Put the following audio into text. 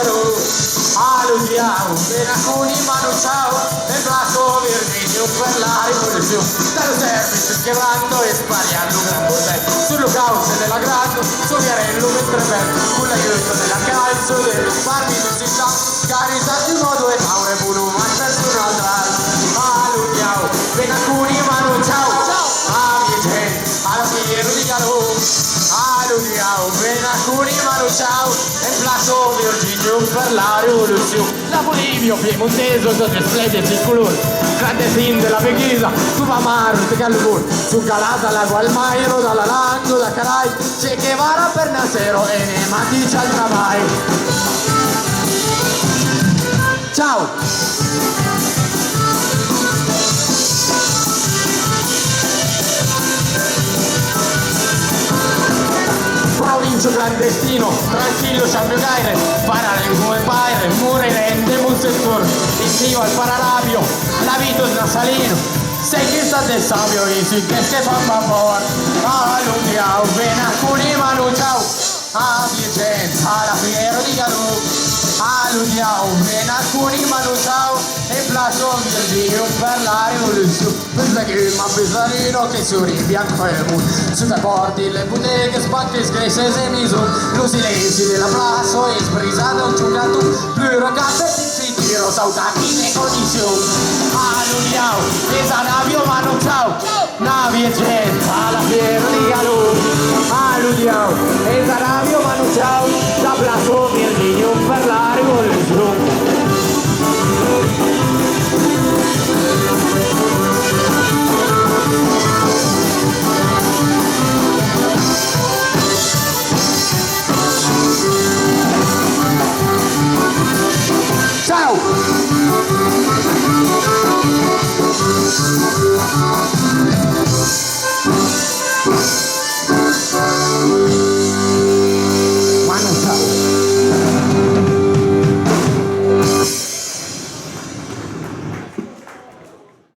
Digaro, alludiamo, ben alcuni mano ciao, e Blasco Virginio per la rivoluzione, dallo service schierando e spariando gran bordello, sul lookout della grado, su Viarello mentre bello, con l'aiuto della calcio, dei risparmi di città, carità di modo e Maure Buno, ma personal alludiamo, ben alcuni mano ciao, a mia gente, alla fiera di Digaro, alludiamo, ben alcuni mano ciao, e Blasco Virginio per la rivoluzione, la Bolivia, piemontese, tutte splendide circolori, clandestine della Pechisa, su Pamaro, di Callupur, su Calata, la Gualmairo, dalla Lango, da Carai, Che Guevara per Nasero e ne Matic al Travai. Ciao! Provincio clandestino, tranquillo Champiogaire, Parare come Paire, Mure rende Monsetur, insieme al Pararabio, la vita di Nasalino, sei che sta del sabio, e si che fa favor, allungiamo, ben alcuni manu ciao, a Vicenza, alla fiera di Galù, allungiamo, ben alcuni manu ciao, e Blasco Virginio per la rivoluzione, pensa che ma pesarino che si bianco e mondo, su da porti le botteghe, spacche, sgresse e miso, lo silenzio della plaza e sbrisato un giugato, più ragazze si tiro, sautati le condizioni, allungiamo, pesa navio ma non ciao, navi e gente.